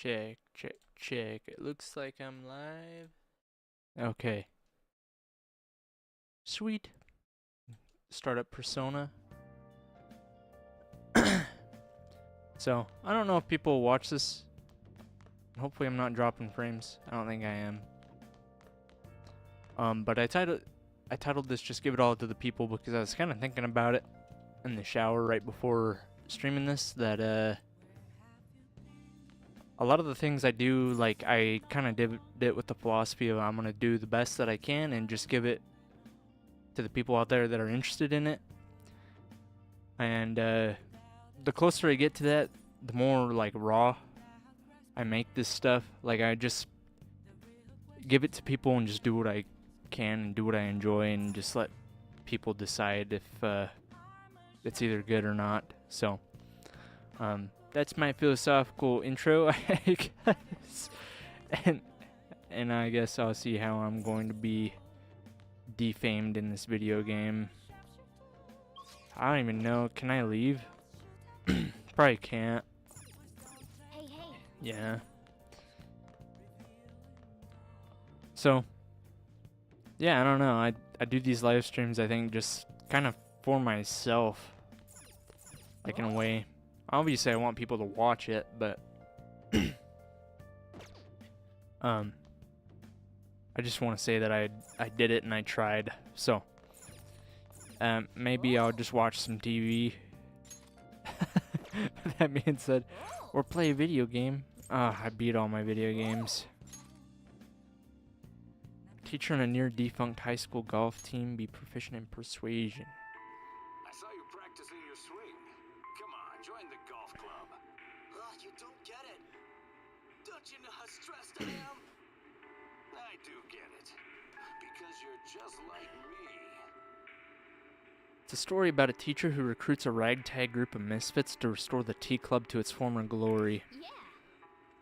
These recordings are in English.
Check, check, check. It looks like I'm live. Okay. Sweet. Start up Persona. So, I don't know if people will watch this. Hopefully I'm not dropping frames. I don't think I am. But I titled this Just Give It All to the People because I was kind of thinking about it in the shower right before streaming this, that a lot of the things I do, like, I kind of did it with the philosophy of I'm going to do the best that I can and just give it to the people out there that are interested in it. And the closer I get to that, the more, like, raw I make this stuff. Like, I just give it to people and just do what I can and do what I enjoy and just let people decide if it's either good or not. So, that's my philosophical intro, I guess. And I guess I'll see how I'm going to be defamed in this video game. I don't even know. Can I leave? Probably can't. Hey, hey. Yeah. So, yeah, I don't know. I do these live streams, I think, just kind of for myself. Like, in a way. Obviously, I want people to watch it, but I just want to say that I did it and I tried. So, maybe I'll just watch some TV. That being said, or play a video game. I beat all my video games. Teacher in a near-defunct high school golf team, be proficient in persuasion. I saw you practicing your swing. Come on, join the golf club. Oh, you don't get it. Don't you know how stressed I am? I do get it. Because you're just like me. It's a story about a teacher who recruits a ragtag group of misfits to restore the Tea Club to its former glory. Yeah.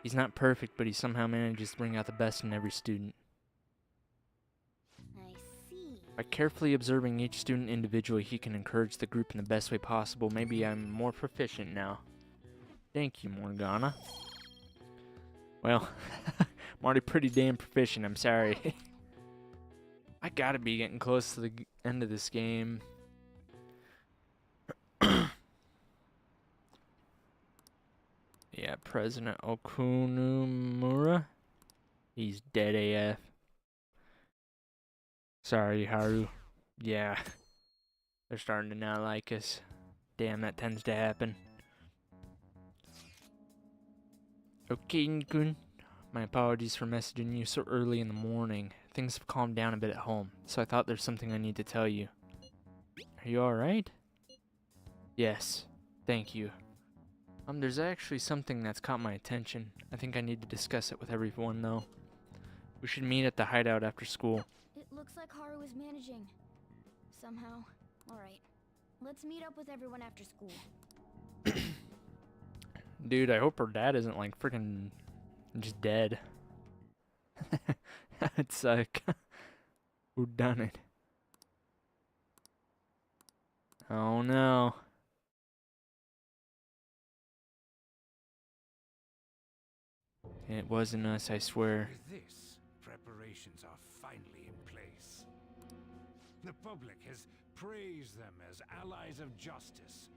He's not perfect, but he somehow manages to bring out the best in every student. I see. By carefully observing each student individually, he can encourage the group in the best way possible. Maybe I'm more proficient now. Thank you, Morgana. Well, I'm already pretty damn proficient, I'm sorry. I gotta be getting close to the end of this game. Yeah, President Okunumura. He's dead AF. Sorry, Haru. Yeah. They're starting to not like us. Damn, that tends to happen. Okay, Kun. My apologies for messaging you so early in the morning. Things have calmed down a bit at home, so I thought there's something I need to tell you. Are you alright? Yes. Thank you. There's actually something that's caught my attention. I think I need to discuss it with everyone, though. We should meet at the hideout after school. It looks like Haru is managing. Somehow. Alright. Let's meet up with everyone after school. Dude, I hope her dad isn't, like, freaking just dead. That'd suck. Who done it? Oh, no. It wasn't us, I swear. With this, preparations are finally in place. The public has praised them as allies of justice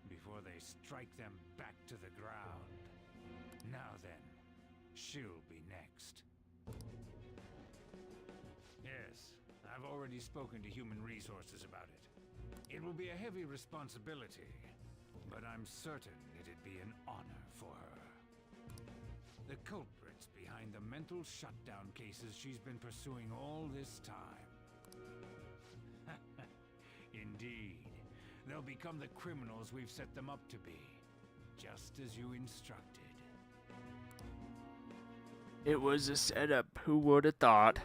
before they strike them back to the ground. Now then, she'll be next. Yes, I've already spoken to Human Resources about it. It will be a heavy responsibility, but I'm certain it'd be an honor for her. The culprits behind the mental shutdown cases she's been pursuing all this time. Indeed. They'll become the criminals we've set them up to be, just as you instructed. It was a setup. Who would have thought?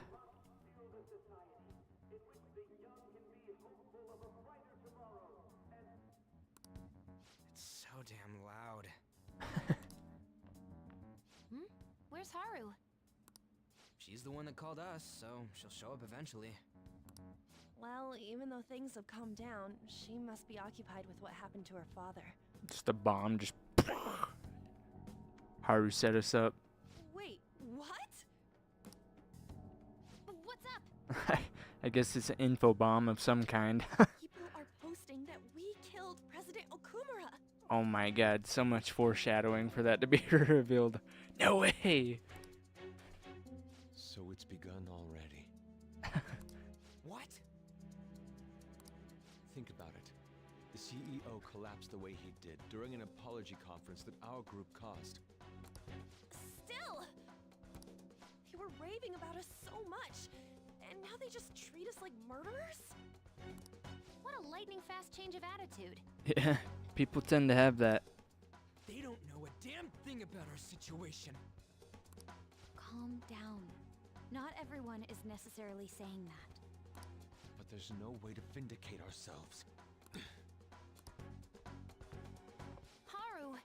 It's so damn loud. Where's Haru? She's the one that called us, so she'll show up eventually. Well, even though things have calmed down, she must be occupied with what happened to her father. Just a bomb, just... Haru set us up. I guess it's an info bomb of some kind. People are posting that we killed President Okumura. Oh my god, so much foreshadowing for that to be revealed. No way! So it's begun already. What? Think about it. The CEO collapsed the way he did during an apology conference that our group caused. Still! They were raving about us so much, and now they just treat us like murderers? What a lightning-fast change of attitude. Yeah, people tend to have that. They don't know a damn thing about our situation. Calm down. Not everyone is necessarily saying that. But there's no way to vindicate ourselves. Haru!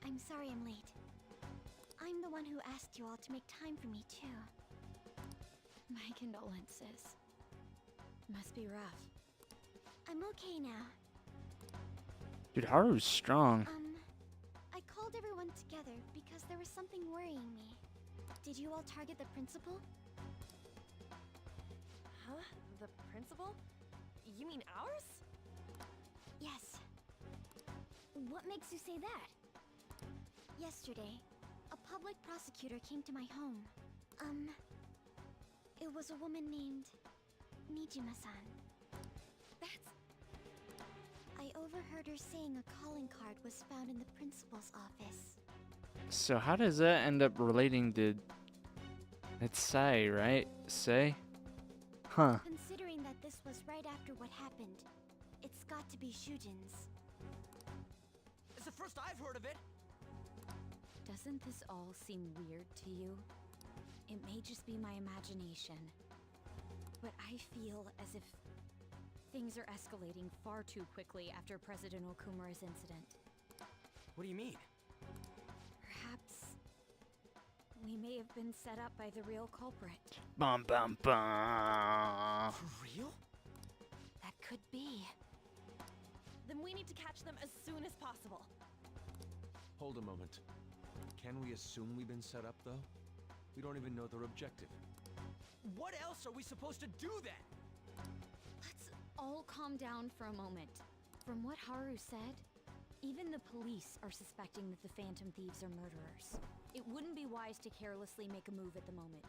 I'm sorry I'm late. I'm the one who asked you all to make time for me, too. My condolences. Must be rough. I'm okay now. Dude, Haru's strong. I called everyone together because there was something worrying me. Did you all target the principal? Huh? The principal? You mean ours? Yes. What makes you say that? Yesterday, a public prosecutor came to my home. It was a woman named Nijima-san. That's... I overheard her saying a calling card was found in the principal's office. So how does that end up relating to... It's Sai, right? Sai? Huh. Considering that this was right after what happened, it's got to be Shujin's. It's the first I've heard of it. Doesn't this all seem weird to you? It may just be my imagination, but I feel as if things are escalating far too quickly after President Okumura's incident. What do you mean? Perhaps we may have been set up by the real culprit. Bum bum bum. For real? That could be. Then we need to catch them as soon as possible. Hold a moment. Can we assume we've been set up, though? We don't even know their objective. What else are we supposed to do then? Let's all calm down for a moment. From what Haru said, even the police are suspecting that the Phantom Thieves are murderers. It wouldn't be wise to carelessly make a move at the moment.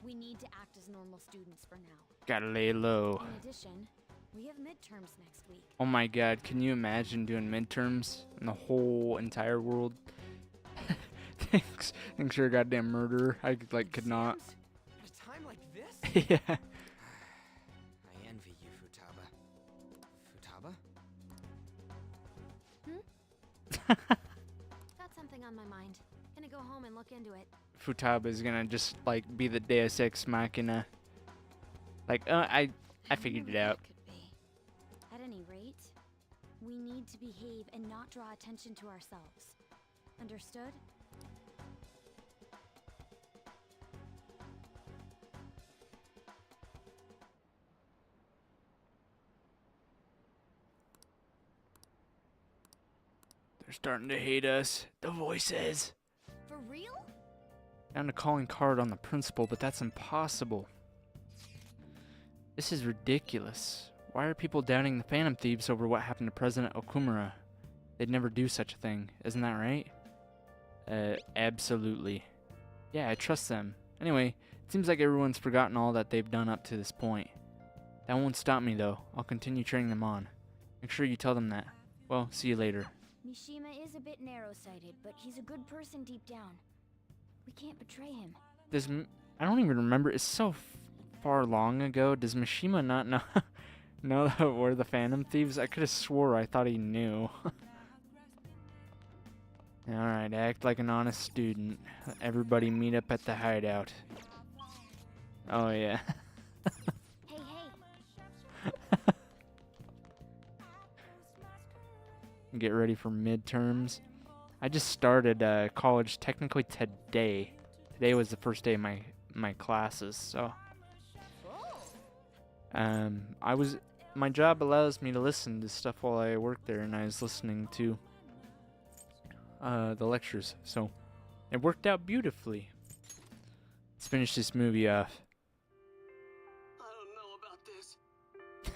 We need to act as normal students for now. Gotta lay low. In addition, we have midterms next week. Oh my god, can you imagine doing midterms in the whole entire world? Thanks for a goddamn murderer. I could not. Exams? At a time like this? Yeah. I envy you, Futaba. Futaba? Got something on my mind. Gonna go home and look into it. Futaba is gonna just like be the Deus Ex Machina. Like, I figured wonder it out. what could be. At any rate, we need to behave and not draw attention to ourselves. Understood? They're starting to hate us. The voices. For real? Found a calling card on the principal, but that's impossible. This is ridiculous. Why are people doubting the Phantom Thieves over what happened to President Okumura? They'd never do such a thing, isn't that right? Absolutely. Yeah, I trust them. Anyway, it seems like everyone's forgotten all that they've done up to this point. That won't stop me though. I'll continue cheering them on. Make sure you tell them that. Well, see you later. Mishima is a bit narrow-sighted, but he's a good person deep down. We can't betray him. I don't even remember. It's so far long ago. Does Mishima not know know that we're the Phantom Thieves? I could have swore I thought he knew. Alright, act like an honest student. Everybody meet up at the hideout. Oh yeah. Hey, Get ready for midterms. I just started college technically today. Today was the first day of my classes, so my job allows me to listen to stuff while I work there, and I was listening to the lectures, so it worked out beautifully. Let's finish this movie off. I don't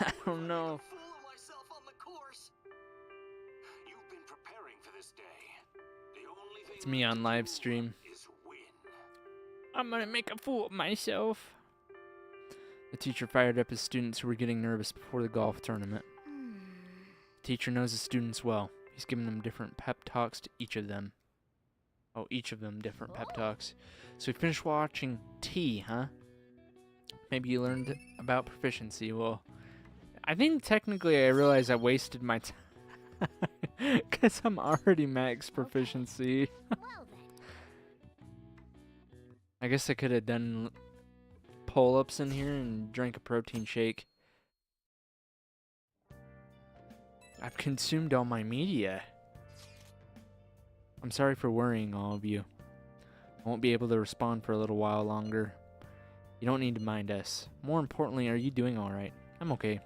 I don't know. Fool of myself on the course. You've been preparing for this day. The only thing It's me on live stream. is win. I'm gonna make a fool of myself. The teacher fired up his students who were getting nervous before the golf tournament. The teacher knows his students well. He's giving them different pep talks to each of them. Oh, each of them different pep talks. So we finished watching T, huh? Maybe you learned about proficiency. Well, I think technically I realized I wasted my time. Because I'm already max proficiency. Well then. I guess I could have done pull-ups in here and drank a protein shake. I've consumed all my media. I'm sorry for worrying all of you. I won't be able to respond for a little while longer. You don't need to mind us. More importantly, are you doing alright? I'm okay.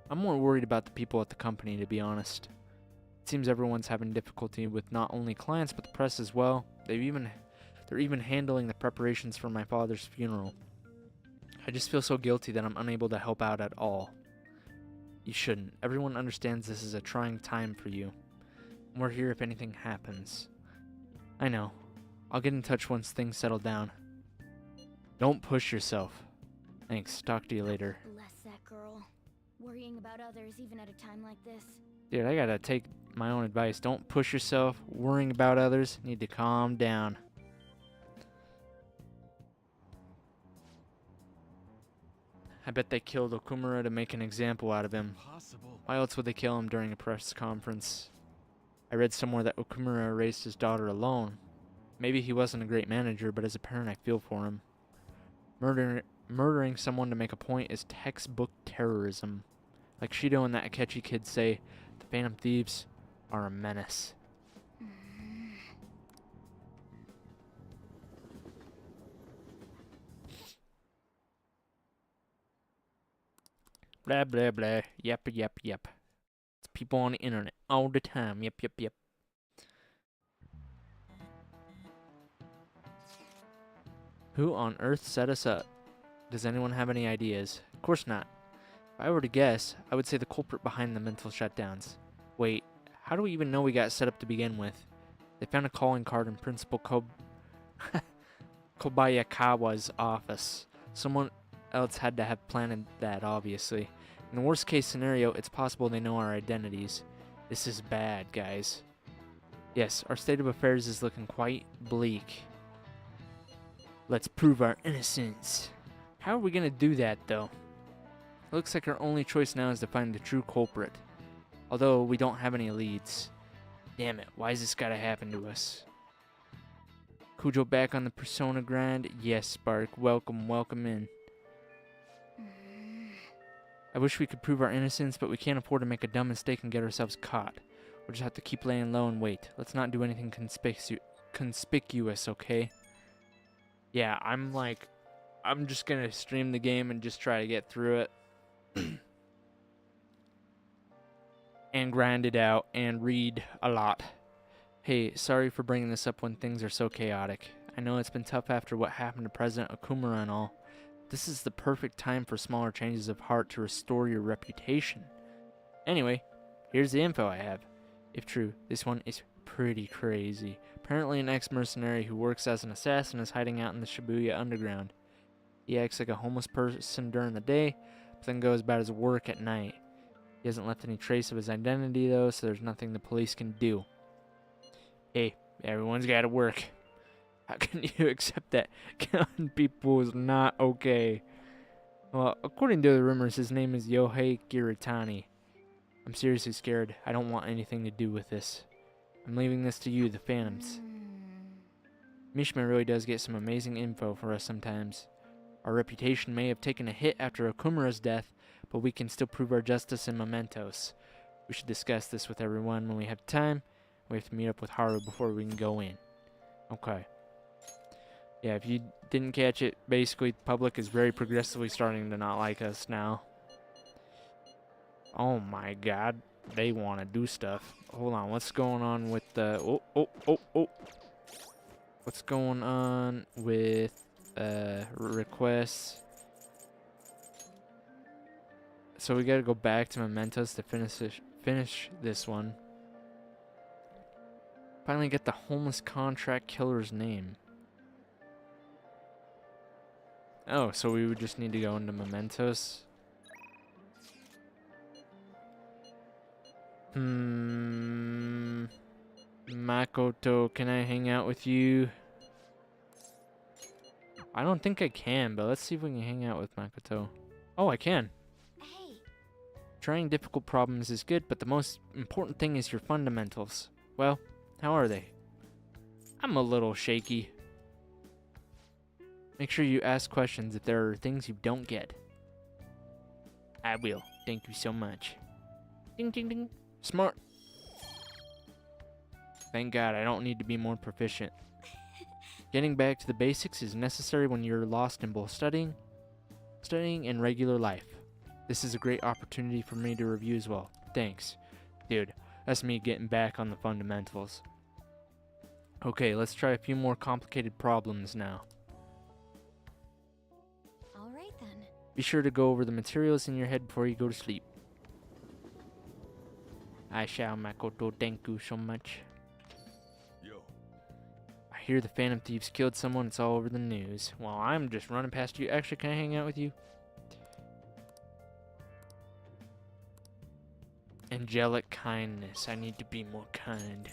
I'm more worried about the people at the company, to be honest. It seems everyone's having difficulty with not only clients but the press as well. They're even handling the preparations for my father's funeral. I just feel so guilty that I'm unable to help out at all. You shouldn't. Everyone understands this is a trying time for you. We're here if anything happens. I know. I'll get in touch once things settle down. Don't push yourself. Thanks. Talk to you later. Bless that girl. Worrying about others even at a time like this. Dude, I gotta take my own advice. Don't push yourself. Worrying about others. Need to calm down. I bet they killed Okumura to make an example out of him. Impossible. Why else would they kill him during a press conference? I read somewhere that Okumura raised his daughter alone. Maybe he wasn't a great manager, but as a parent I feel for him. Murdering someone to make a point is textbook terrorism. Like Shido and that Akechi kid say, the Phantom Thieves are a menace. Blah, blah, blah. Yep, yep, yep. It's people on the internet all the time. Yep, yep, yep. Who on earth set us up? Does anyone have any ideas? Of course not. If I were to guess, I would say the culprit behind the mental shutdowns. Wait, how do we even know we got set up to begin with? They found a calling card in Principal Kobayakawa's office. Someone else had to have planted that, obviously. In the worst case scenario, it's possible they know our identities. This is bad, guys. Yes, our state of affairs is looking quite bleak. Let's prove our innocence. How are we gonna do that, though? It looks like our only choice now is to find the true culprit. Although we don't have any leads. Damn it, why's this gotta happen to us? Kujo back on the Persona grind? Yes, Spark. Welcome, welcome in. I wish we could prove our innocence, but we can't afford to make a dumb mistake and get ourselves caught. We'll just have to keep laying low and wait. Let's not do anything conspicuous, okay? Yeah, I'm just gonna stream the game and just try to get through it. And grind it out and read a lot. Hey, sorry for bringing this up when things are so chaotic. I know it's been tough after what happened to President Okumura and all. This is the perfect time for smaller changes of heart to restore your reputation. Anyway, here's the info I have. If true, this one is pretty crazy. Apparently an ex-mercenary who works as an assassin is hiding out in the Shibuya underground. He acts like a homeless person during the day, but then goes about his work at night. He hasn't left any trace of his identity though, so there's nothing the police can do. Hey, everyone's gotta work. How can you accept that killing people is not okay? Well, according to the rumors, his name is Yohei Kiritani. I'm seriously scared. I don't want anything to do with this. I'm leaving this to you, the Phantoms. Mishima really does get some amazing info for us sometimes. Our reputation may have taken a hit after Okumura's death, but we can still prove our justice in mementos. We should discuss this with everyone when we have time. We have to meet up with Haru before we can go in. Okay. Yeah, if you didn't catch it, basically the public is very progressively starting to not like us now. Oh my god, they want to do stuff. Hold on, what's going on with the... Oh. What's going on with requests? So we gotta go back to Mementos to finish this one. Finally get the homeless contract killer's name. Oh, so we would just need to go into Mementos. Makoto, can I hang out with you? I don't think I can, but let's see if we can hang out with Makoto. Oh, I can. Hey, Trying difficult problems is good, but the most important thing is your fundamentals. Well, how are they? I'm a little shaky. Make sure you ask questions if there are things you don't get. I will. Thank you so much. Ding, ding, ding. Smart. Thank God I don't need to be more proficient. Getting back to the basics is necessary when you're lost in both studying and regular life. This is a great opportunity for me to review as well. Thanks. Dude, that's me getting back on the fundamentals. Okay, let's try a few more complicated problems now. all right then. Be sure to go over the materials in your head before you go to sleep. I shall, Makoto. Thank you so much. Yo. I hear the Phantom Thieves killed someone. It's all over the news. Well, I'm just running past you. Actually, can I hang out with you? Angelic kindness. I need to be more kind.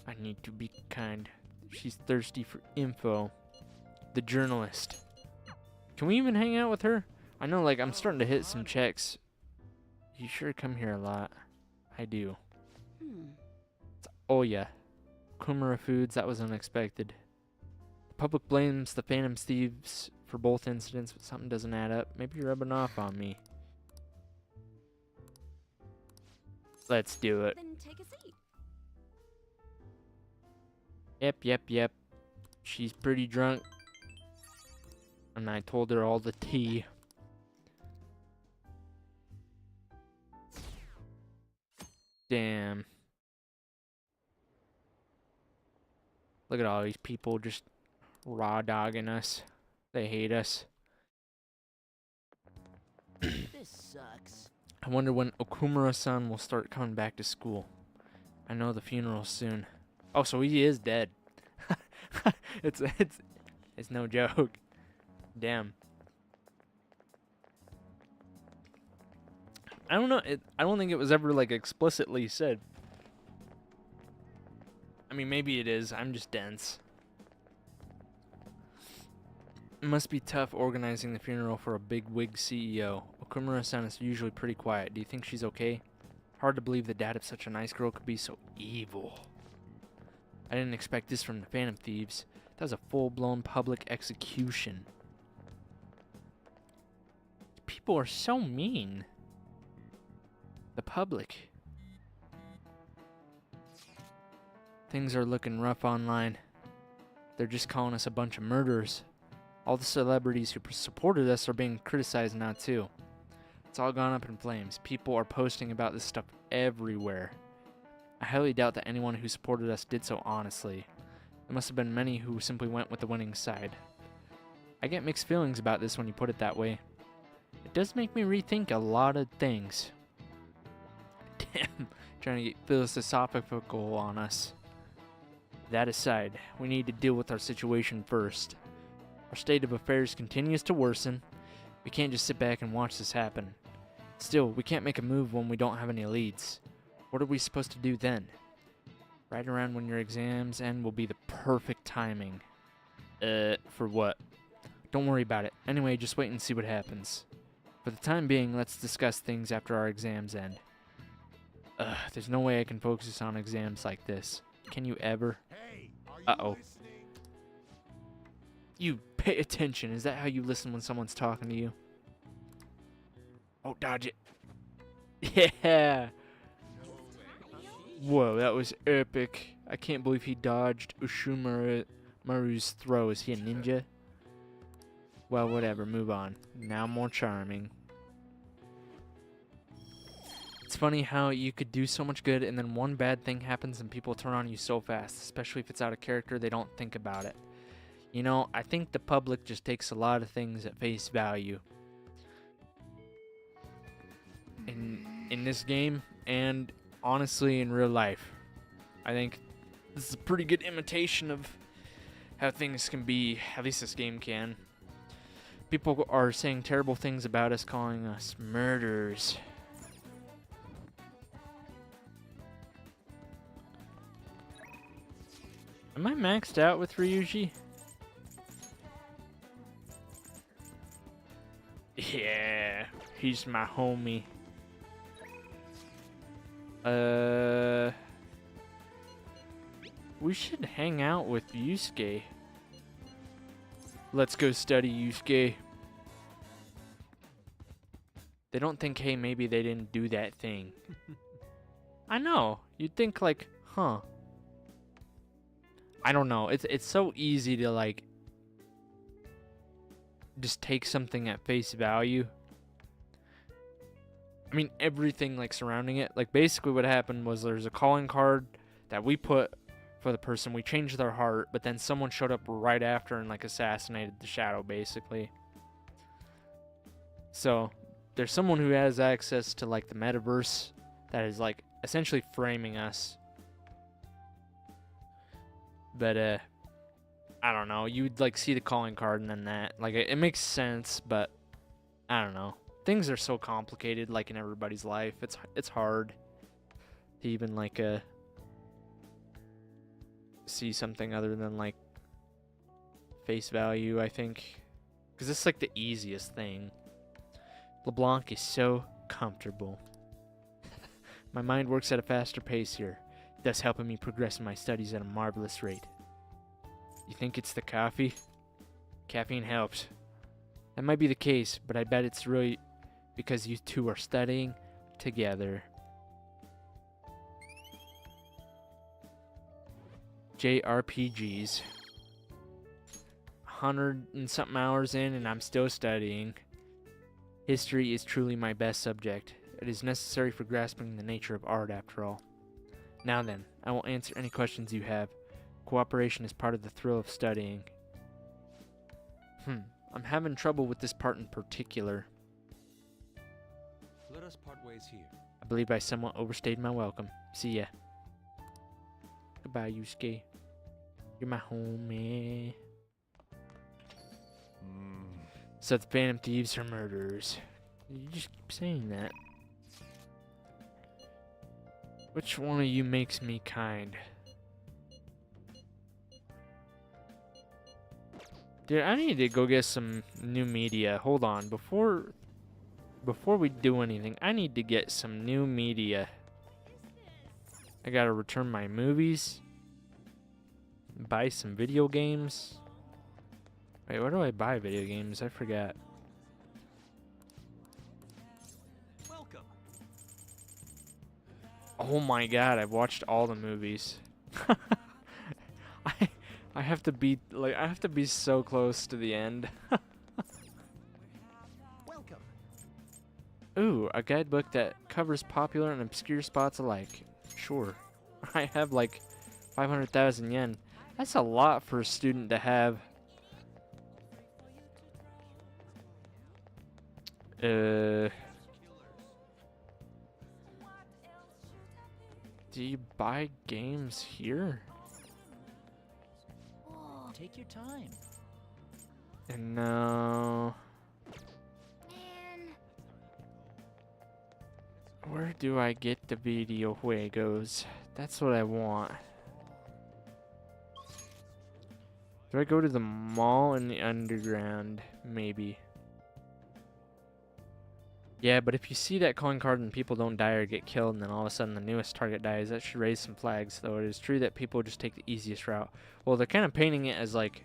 I need to be kind. She's thirsty for info. The journalist. Can we even hang out with her? I know, like, I'm starting to hit some checks. You sure come here a lot. I do. Oh yeah. Kumara Foods, that was unexpected. The public blames the Phantom Thieves for both incidents, but something doesn't add up. Maybe you're rubbing off on me. Let's do it. Then take a seat. Yep. She's pretty drunk. And I told her all the tea. Damn. Look at all these people just raw dogging us. They hate us. This sucks. I wonder when Okumura-san will start coming back to school. I know the funeral's soon. Oh, so he is dead. it's no joke. Damn. I don't know. I don't think it was ever like explicitly said. I mean, maybe it is. I'm just dense. It must be tough organizing the funeral for a big wig CEO. Okumura-san is usually pretty quiet. Do you think she's okay? Hard to believe the dad of such a nice girl could be so evil. I didn't expect this from the Phantom Thieves. That was a full-blown public execution. People are so mean. The public. Things are looking rough online. They're just calling us a bunch of murderers. All the celebrities who supported us are being criticized now too. It's all gone up in flames. People are posting about this stuff everywhere. I highly doubt that anyone who supported us did so honestly. There must have been many who simply went with the winning side. I get mixed feelings about this when you put it that way. It does make me rethink a lot of things. Damn, trying to get philosophical on us. That aside, we need to deal with our situation first. Our state of affairs continues to worsen. We can't just sit back and watch this happen. Still, we can't make a move when we don't have any leads. What are we supposed to do then? Right around when your exams end will be the perfect timing. For what? Don't worry about it. Anyway, just wait and see what happens. For the time being, let's discuss things after our exams end. There's no way I can focus on exams like this. Can you ever? Hey, are you Uh-oh. listening? You pay attention. Is that how you listen when someone's talking to you? Oh, dodge it. Yeah. Whoa, that was epic. I can't believe he dodged Ushimaru's throw. Is he a ninja? Well, whatever. Move on. Now more charming. It's funny how you could do so much good and then one bad thing happens and people turn on you so fast, especially if it's out of character, they don't think about it. You know, I think the public just takes a lot of things at face value. in this game, and honestly in real life. I think this is a pretty good imitation of how things can be, at least this game can. People are saying terrible things about us, calling us murderers. Am I maxed out with Ryuji? Yeah, he's my homie. We should hang out with Yusuke. Let's go study, Yusuke. They don't think, hey, maybe they didn't do that thing. I know. You'd think like, huh. I don't know. It's so easy to like just take something at face value. I mean, everything like surrounding it. Like basically what happened was there's a calling card that we put for the person. We changed their heart, but then someone showed up right after and like assassinated the shadow basically. So there's someone who has access to like the metaverse that is like essentially framing us. But I don't know. You'd like see the calling card and then that. Like it makes sense, but I don't know. Things are so complicated like in everybody's life. It's hard to even like see something other than like face value, I think. Cuz it's like the easiest thing. LeBlanc is so comfortable. My mind works at a faster pace here, thus helping me progress in my studies at a marvelous rate. You think it's the coffee? Caffeine helps. That might be the case, but I bet it's really because you two are studying together. jrpgs. 100 and something hours in and I'm still studying. History is truly my best subject. It is necessary for grasping the nature of art after all. Now then, I will answer any questions you have. Cooperation is part of the thrill of studying. I'm having trouble with this part in particular. Let us part ways here. I believe I somewhat overstayed my welcome. See ya. Goodbye, Yusuke. You're my homie. So the Phantom Thieves are murderers. You just keep saying that. Which one of you makes me kind? Dude, I need to go get some new media. Hold on. Before we do anything, I need to get some new media. I gotta return my movies. Buy some video games. Wait, where do I buy video games? I forgot. Welcome. Oh my god, I've watched all the movies. I have to be so close to the end. Welcome. Ooh, a guidebook that covers popular and obscure spots alike. Sure. I have like 500,000 yen. That's a lot for a student to have. Do you buy games here? Take your time. No. Man. Where do I get the video juegos? That's what I want. Do I go to the mall in the underground? Maybe. Yeah, but if you see that calling card and people don't die or get killed and then all of a sudden the newest target dies, that should raise some flags, though it is true that people just take the easiest route. Well, they're kind of painting it as like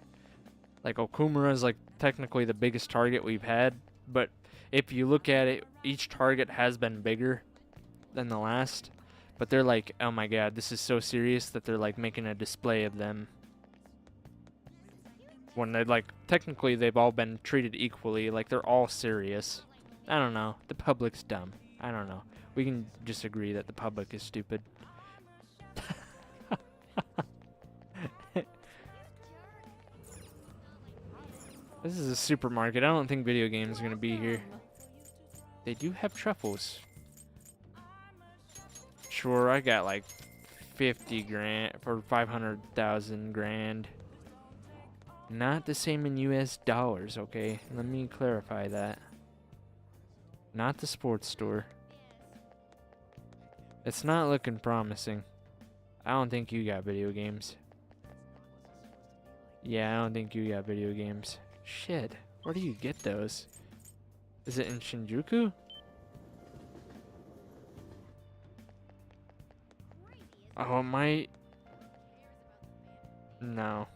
Okumura is like technically the biggest target we've had, but if you look at it, each target has been bigger than the last, but they're like, oh my god, this is so serious that they're like making a display of them. When they're like, technically they've all been treated equally, like they're all serious. I don't know. The public's dumb. I don't know. We can just agree that the public is stupid. This is a supermarket. I don't think video games are going to be here. They do have truffles. Sure, I got like 50 grand for 500,000 grand. Not the same in US dollars, okay? Let me clarify that. Not the sports store. It's not looking promising. I don't think you got video games. Yeah, I don't think you got video games. Shit, where do you get those? Is it in Shinjuku? Oh, my... No.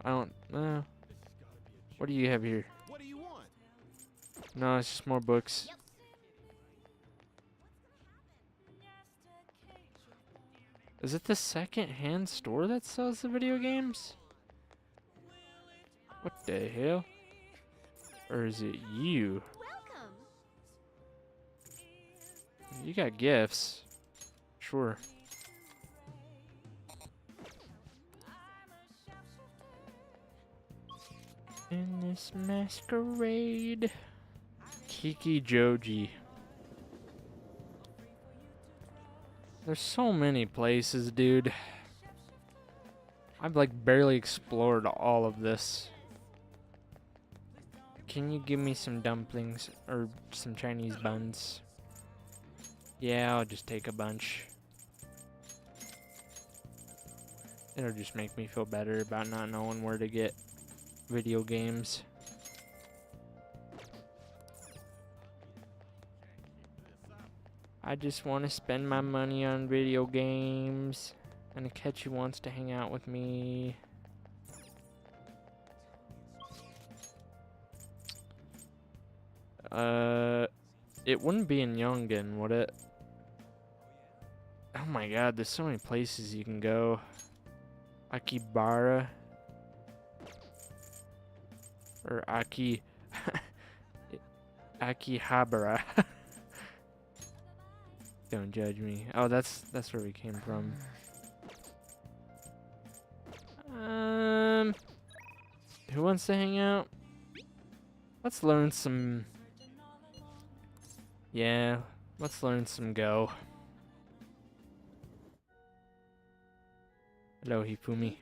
I don't... what do you have here? What do you want? No, it's just more books. Is it the second-hand store that sells the video games? What the hell? Or is it you? Welcome. You got gifts. Sure. In this masquerade. Kiki Joji. There's so many places, dude. I've like barely explored all of this. Can you give me some dumplings or some Chinese buns? Yeah, I'll just take a bunch. It'll just make me feel better about not knowing where to get video games. I just want to spend my money on video games. And Akechi wants to hang out with me. It wouldn't be in Yongen, would it? Oh my god, there's so many places you can go. Akibara. Or Akihabara. Don't judge me. Oh, that's where we came from. Who wants to hang out? Let's learn some... Yeah, let's learn some Go. Hello, Hifumi.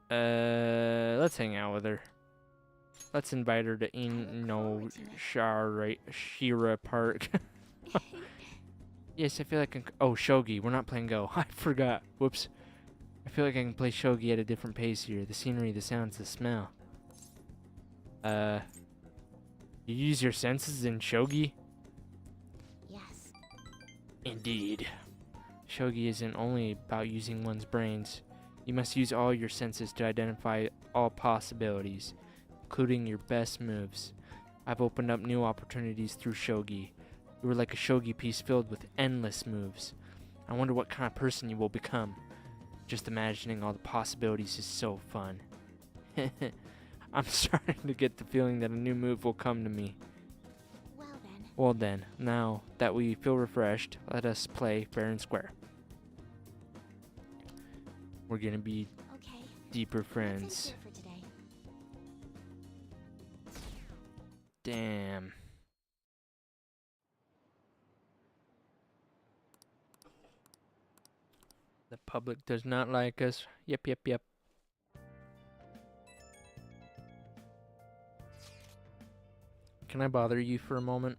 Let's hang out with her. Let's invite her to Shira Park. Yes, I feel like oh, Shogi. We're not playing Go. I forgot. Whoops. I feel like I can play Shogi at a different pace here. The scenery, the sounds, the smell. You use your senses in Shogi? Yes. Indeed. Shogi isn't only about using one's brains. You must use all your senses to identify all possibilities, including your best moves. I've opened up new opportunities through Shogi. You are like a Shogi piece filled with endless moves. I wonder what kind of person you will become. Just imagining all the possibilities is so fun. I'm starting to get the feeling that a new move will come to me. Well then, now that we feel refreshed, let us play fair and square. We're gonna be deeper friends. Damn. The public does not like us. Yep, yep, yep. Can I bother you for a moment?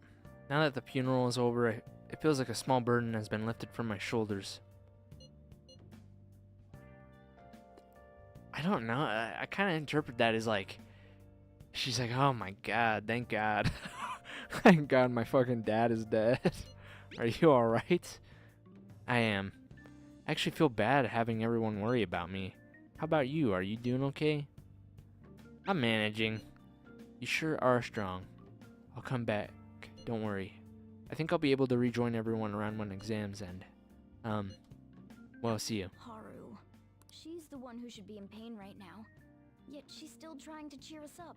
Now that the funeral is over, it feels like a small burden has been lifted from my shoulders. I don't know. I kind of interpret that as like, she's like, oh my god, thank god. Thank god my fucking dad is dead. Are you alright? I am. I actually feel bad having everyone worry about me. How about you? Are you doing okay? I'm managing. You sure are strong. I'll come back. Don't worry. I think I'll be able to rejoin everyone around when exams end. Well, see you. Haru. She's the one who should be in pain right now. Yet she's still trying to cheer us up.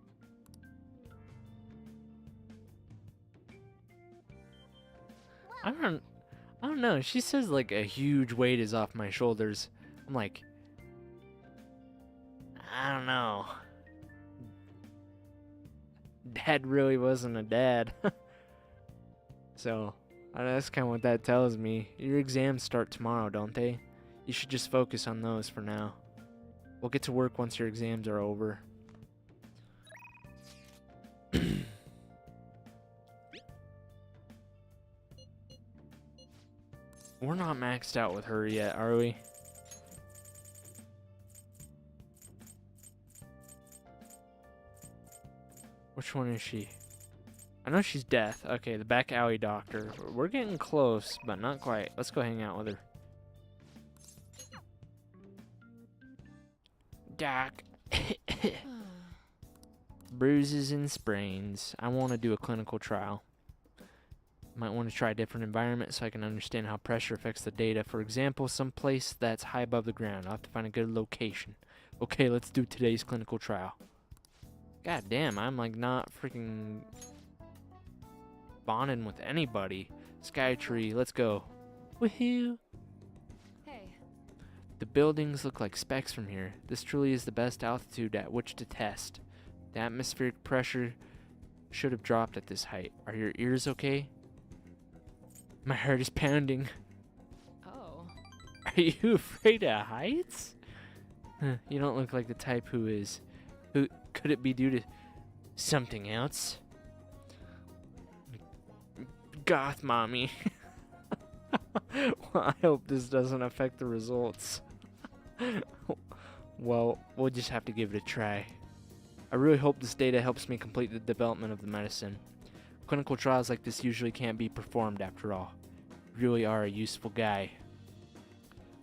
I don't know. She says like a huge weight is off my shoulders. I'm like, I don't know. Dad really wasn't a dad. So that's kind of what that tells me. Your exams start tomorrow, don't they? You should just focus on those for now. We'll get to work once your exams are over. We're not maxed out with her yet, are we? Which one is she? I know she's Death. Okay, the back alley doctor. We're getting close, but not quite. Let's go hang out with her. Doc. Bruises and sprains. I want to do a clinical trial. Might want to try a different environment so I can understand how pressure affects the data. For example, some place that's high above the ground. I'll have to find a good location. Okay, let's do today's clinical trial. God damn, I'm like not freaking bonding with anybody. Skytree, let's go. Woohoo! Hey. The buildings look like specks from here. This truly is the best altitude at which to test. The atmospheric pressure should have dropped at this height. Are your ears okay? My heart is pounding. Oh. Are you afraid of heights? You don't look like the type who is. Who could it be due to something else? Goth mommy. Well, I hope this doesn't affect the results. Well, we'll just have to give it a try. I really hope this data helps me complete the development of the medicine. Clinical trials like this usually can't be performed after all. You really are a useful guy.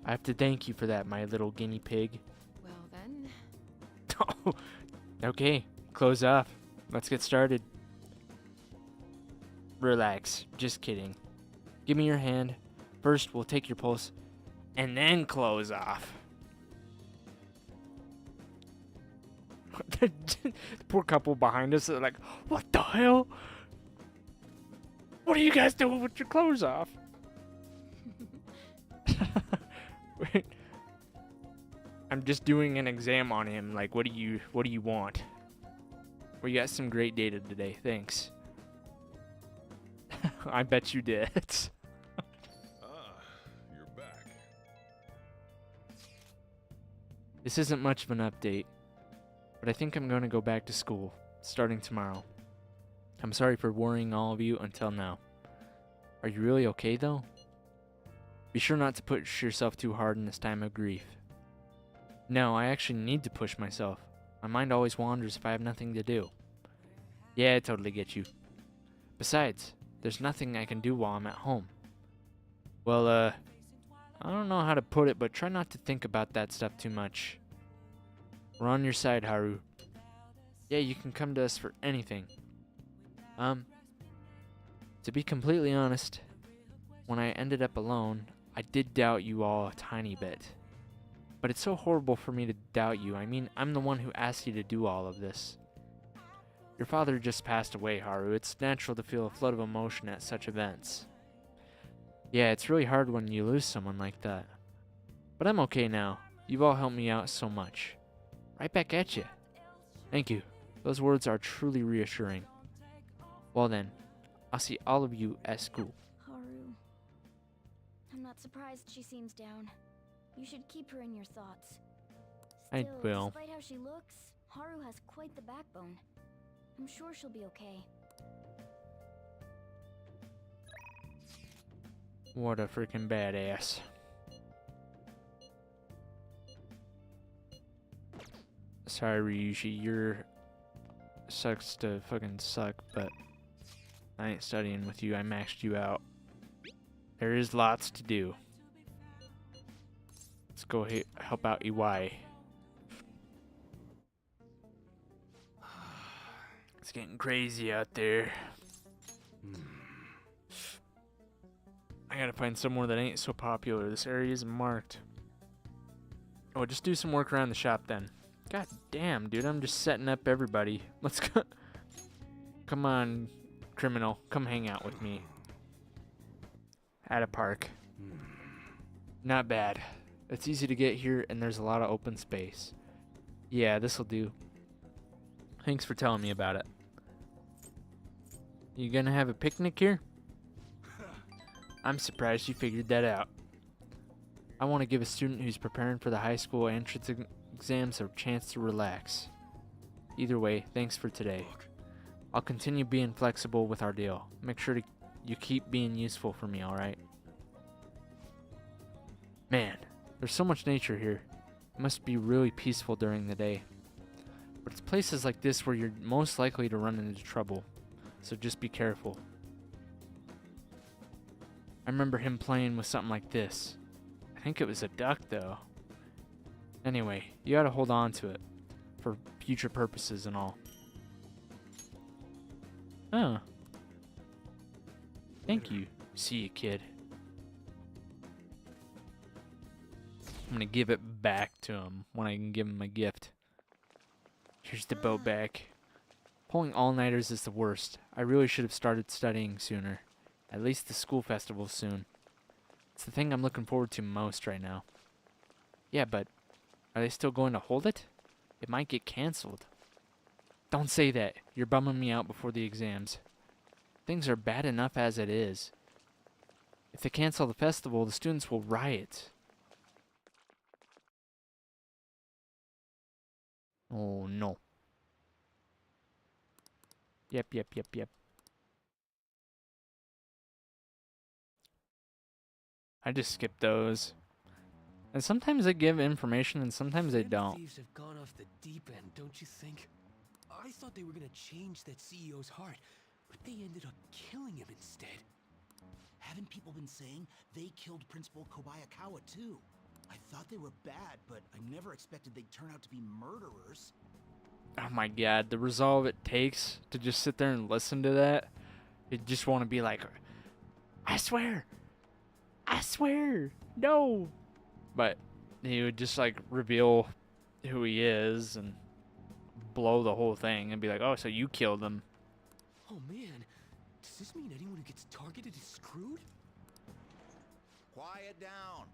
I have to thank you for that, my little guinea pig. Well then. Okay, close off. Let's get started. Relax, just kidding. Give me your hand. First, we'll take your pulse, and then close off. The poor couple behind us are like, what the hell? What are you guys doing with your clothes off? Wait. I'm just doing an exam on him. Like, what do you want? We got some great data today. Thanks. I bet you did. You're back. This isn't much of an update, but I think I'm going to go back to school starting tomorrow. I'm sorry for worrying all of you until now. Are you really okay though? Be sure not to push yourself too hard in this time of grief. No, I actually need to push myself. My mind always wanders if I have nothing to do. Yeah, I totally get you. Besides, there's nothing I can do while I'm at home. Well, I don't know how to put it, but try not to think about that stuff too much. We're on your side, Haru. Yeah, you can come to us for anything. To be completely honest, when I ended up alone, I did doubt you all a tiny bit. But it's so horrible for me to doubt you. I mean, I'm the one who asked you to do all of this. Your father just passed away, Haru. It's natural to feel a flood of emotion at such events. Yeah, it's really hard when you lose someone like that. But I'm okay now. You've all helped me out so much. Right back at you. Thank you. Those words are truly reassuring. Well then, I'll see all of you at school. Haru. I'm not surprised she seems down. You should keep her in your thoughts. I Still, will. despite how she looks, Haru has quite the backbone. I'm sure she'll be okay. What a freaking badass. Sorry, Ryuji, you're sucks to fucking suck, but I ain't studying with you. I maxed you out. There is lots to do. Let's go help out EY. It's getting crazy out there. I gotta find somewhere that ain't so popular. This area isn't marked. Oh, just do some work around the shop then. God damn, dude, I'm just setting up everybody. Let's go. Come on, criminal. Come hang out with me. At a park. Not bad. It's easy to get here, and there's a lot of open space. Yeah, this'll do. Thanks for telling me about it. You gonna have a picnic here? I'm surprised you figured that out. I want to give a student who's preparing for the high school entrance exams a chance to relax. Either way, thanks for today. I'll continue being flexible with our deal. Make sure you keep being useful for me, alright? Man, there's so much nature here. It must be really peaceful during the day. But it's places like this where you're most likely to run into trouble. So just be careful. I remember him playing with something like this. I think it was a duck, though. Anyway, you gotta hold on to it. For future purposes and all. Oh. Thank you. See you, kid. I'm gonna give it back to him when I can give him a gift. Here's the boat back. Pulling all-nighters is the worst. I really should have started studying sooner. At least the school festival soon. It's the thing I'm looking forward to most right now. Yeah, but are they still going to hold it? It might get canceled. Don't say that. You're bumming me out before the exams. Things are bad enough as it is. If they cancel the festival, the students will riot. Oh no. Yep. I just skip those. And sometimes they give information and sometimes they don't. Thieves have gone off the deep end, don't you think? I thought they were gonna change that CEO's heart, but they ended up killing him instead. Haven't people been saying they killed Principal Kobayakawa too? I thought they were bad, but I never expected they'd turn out to be murderers. Oh my god, the resolve it takes to just sit there and listen to that. You just want to be like, I swear, no. But he would just like reveal who he is and blow the whole thing and be like, oh, so you killed him. Oh man, does this mean anyone who gets targeted is screwed? Quiet down.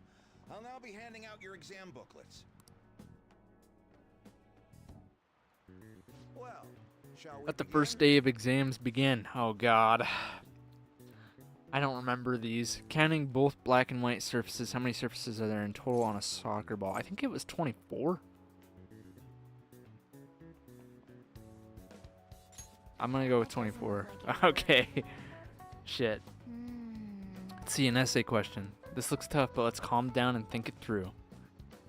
I'll now be handing out your exam booklets. Well, shall we Let the begin? first day of exams begin. Oh god. I don't remember these. Counting both black and white surfaces, how many surfaces are there in total on a soccer ball? I think it was 24. I'm gonna go with 24. Okay. Shit. Let's see, an essay question. This looks tough, but let's calm down and think it through.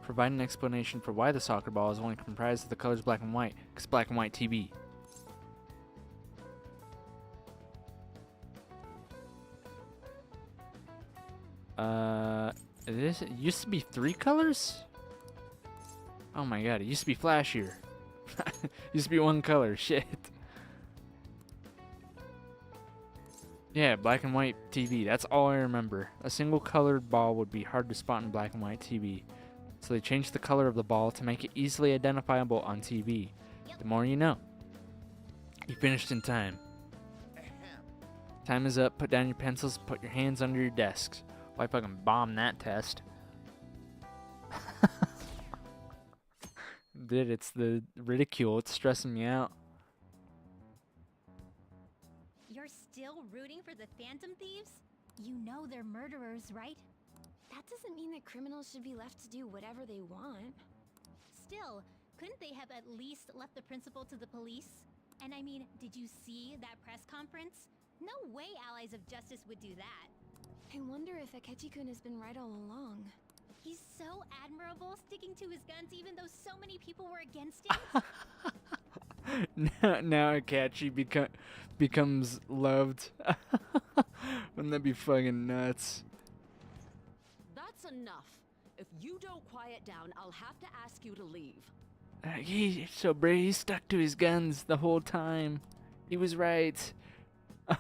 Provide an explanation for why the soccer ball is only comprised of the colors black and white, because black and white TV. It used to be 3 colors? Oh my god, it used to be flashier. Used to be 1 color, shit. Yeah, black and white TV, that's all I remember. A single colored ball would be hard to spot in black and white TV. So they changed the color of the ball to make it easily identifiable on TV. The more you know. You finished in time. Time is up, put down your pencils, put your hands under your desks. Well, I fucking bombed that test. Dude, it's the ridicule, it's stressing me out. You're still rooting for the Phantom Thieves? You know they're murderers, right? That doesn't mean that criminals should be left to do whatever they want. Still, couldn't they have at least left the principal to the police? And I mean, did you see that press conference? No way Allies of Justice would do that. I wonder if Akechi-kun has been right all along. He's so admirable, sticking to his guns even though so many people were against him. now Akechi becomes loved. Wouldn't that be fucking nuts? That's enough. If you don't quiet down, I'll have to ask you to leave. He's so brave, he stuck to his guns the whole time. He was right. Now,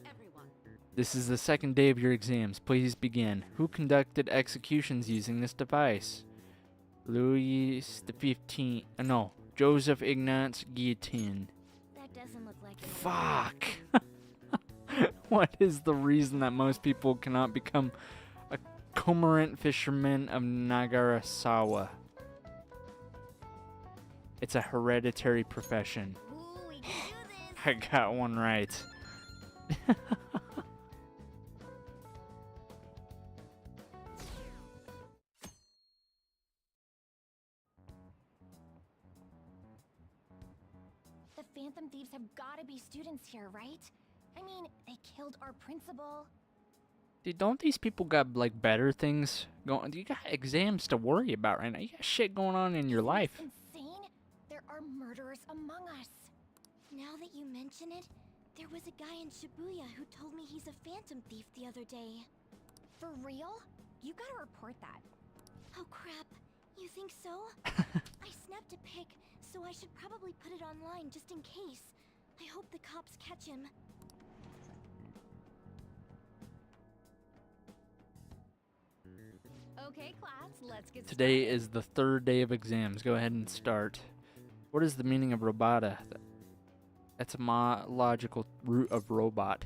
everyone. This is the second day of your exams. Please begin. Who conducted executions using this device? Louis the 15th. No, Joseph Ignatz Guillotin. That doesn't look like it. Fuck. What is the reason that most people cannot become a cormorant fisherman of Nagarasawa? It's a hereditary profession. Ooh, we can do this. I got one right. The Phantom Thieves have gotta be students here, right? I mean, they killed our principal. Dude, don't these people got like better things going? You got exams to worry about right now. You got shit going on in your Isn't life. this insane? There are murderers among us. Now that you mention it, there was a guy in Shibuya who told me he's a phantom thief the other day. For real? You gotta report that. Oh crap, you think so? I snapped a pic, so I should probably put it online just in case. I hope the cops catch him. Okay, class, let's get Today started. is the 3rd day of exams. Go ahead and start. What is the meaning of robota? That's a logical root of robot.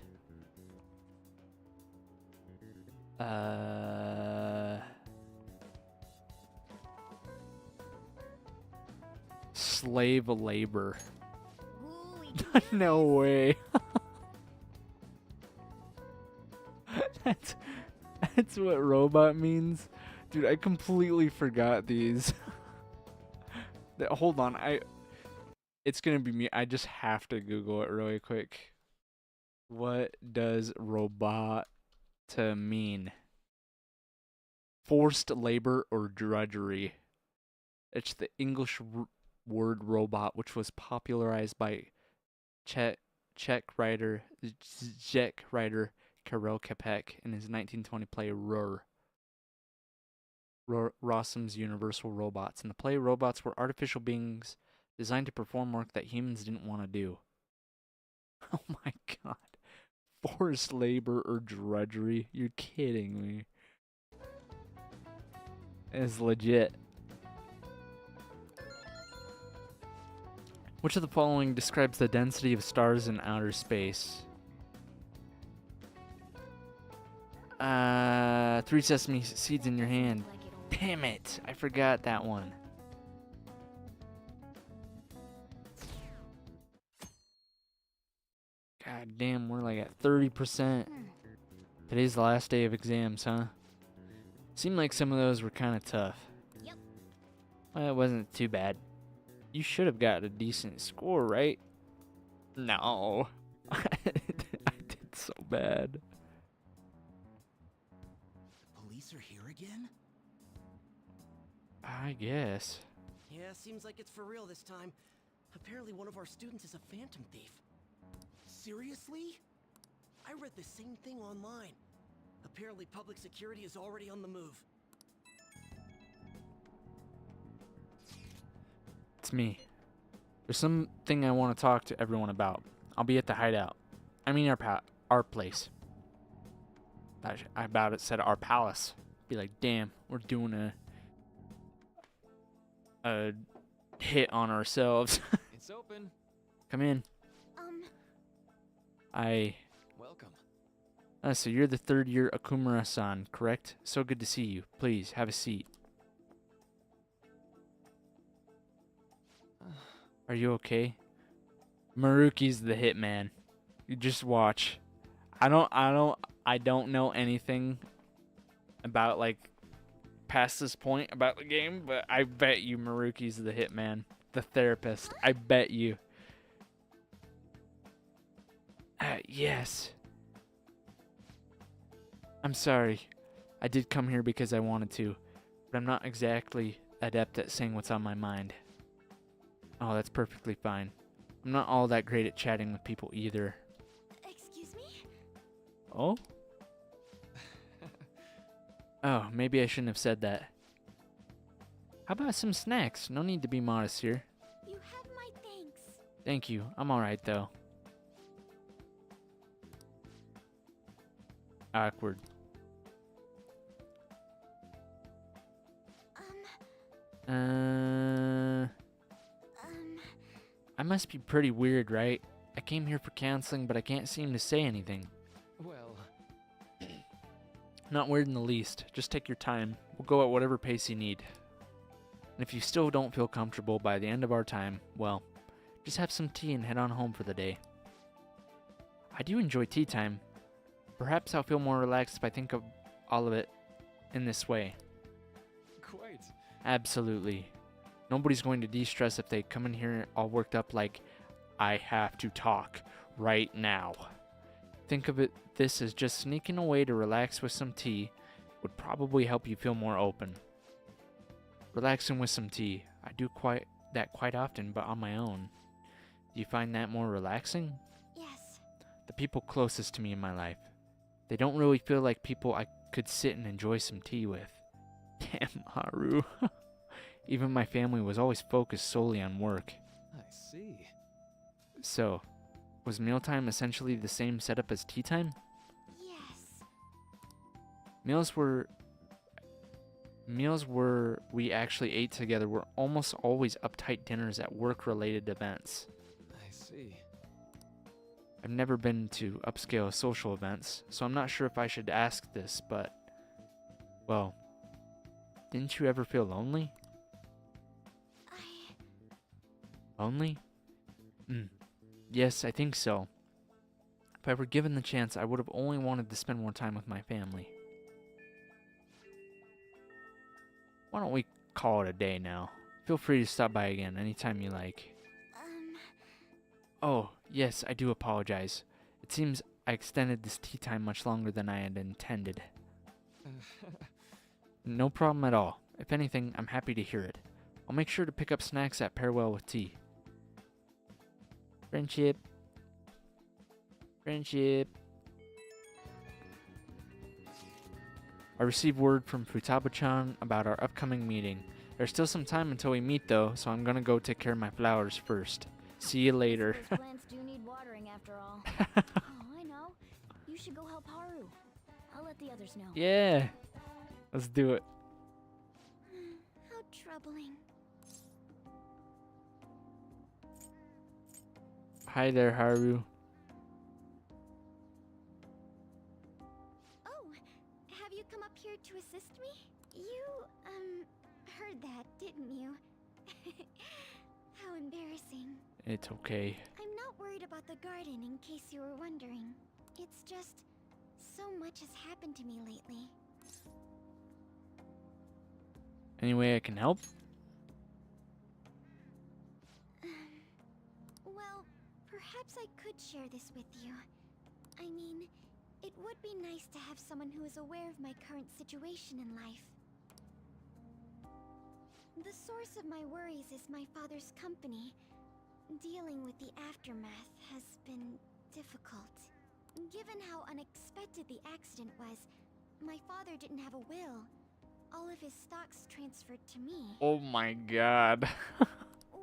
Slave labor. Ooh, we can do No this. way. That's what robot means. Dude, I completely forgot these. Hold on, it's gonna be me. I just have to Google it really quick. What does robot mean? Forced labor or drudgery. It's the English word robot, which was popularized by Czech writer Karel Čapek in his 1920 play Rossum's Universal Robots. In the play, robots were artificial beings designed to perform work that humans didn't want to do. Oh my god. Forced labor or drudgery? You're kidding me. It's legit. Which of the following describes the density of stars in outer space? 3 sesame seeds in your hand. Like it'll Damn it! I forgot that one. God damn, we're like at 30%. Today's the last day of exams, huh? Seemed like some of those were kind of tough. Yep. Well, it wasn't too bad. You should have got a decent score, right? No. I did so bad. The police are here again? I guess. Yeah, seems like it's for real this time. Apparently one of our students is a phantom thief. Seriously? I read the same thing online. Apparently public security is already on the move. It's me. There's something I want to talk to everyone about. I'll be at the hideout. I mean our place. I about it said our palace. Be like, damn, we're doing a hit on ourselves. It's open. Come in. Welcome. So you're the 3rd year Akumura-san, correct? So good to see you. Please, have a seat. Are you okay? Maruki's the hitman. You just watch. I don't know anything about like past this point about the game, but I bet you Maruki's the hitman, the therapist. I bet you. Yes. I'm sorry. I did come here because I wanted to, but I'm not exactly adept at saying what's on my mind. Oh, that's perfectly fine. I'm not all that great at chatting with people either. Excuse me? Oh? Oh, maybe I shouldn't have said that. How about some snacks? No need to be modest here. You have my thanks. Thank you. I'm alright though. Awkward. I must be pretty weird, right? I came here for counseling, but I can't seem to say anything. Well, Not weird in the least. Just take your time. We'll go at whatever pace you need. And if you still don't feel comfortable by the end of our time, well, just have some tea and head on home for the day. I do enjoy tea time. Perhaps I'll feel more relaxed if I think of all of it in this way. quite. Absolutely. Nobody's going to de-stress if they come in here all worked up like I have to talk right now. Think of this as just sneaking away to relax with some tea would probably help you feel more open. Relaxing with some tea. I do that quite often, but on my own. Do you find that more relaxing? Yes. The people closest to me in my life. They don't really feel like people I could sit and enjoy some tea with. Damn, Haru. Even my family was always focused solely on work. I see. So, was mealtime essentially the same setup as tea time? Yes. Meals where we actually ate together were almost always uptight dinners at work-related events. I see. I've never been to upscale social events, so I'm not sure if I should ask this, but... Well, didn't you ever feel lonely? Lonely? Yes, I think so. If I were given the chance, I would have only wanted to spend more time with my family. Why don't we call it a day now? Feel free to stop by again anytime you like. Oh, yes, I do apologize. It seems I extended this tea time much longer than I had intended. No problem at all. If anything, I'm happy to hear it. I'll make sure to pick up snacks that pair well with tea. Friendship. Friendship. I received word from Futaba-chan about our upcoming meeting. There's still some time until we meet though, so I'm gonna go take care of my flowers first. See you later. Those plants do need watering after all. Oh, I know. You should go help Haru. I'll let the others know. Yeah. Let's do it. How troubling. Hi there, Haru. Oh, have you come up here to assist me? You, heard that, didn't you? How embarrassing. It's okay. I'm not worried about the garden, in case you were wondering. It's just, so much has happened to me lately. Any way I can help? Well, perhaps I could share this with you. I mean, it would be nice to have someone who is aware of my current situation in life. The source of my worries is my father's company. Dealing with the aftermath has been difficult. Given how unexpected the accident was, my father didn't have a will. All of his stocks transferred to me. Oh my god.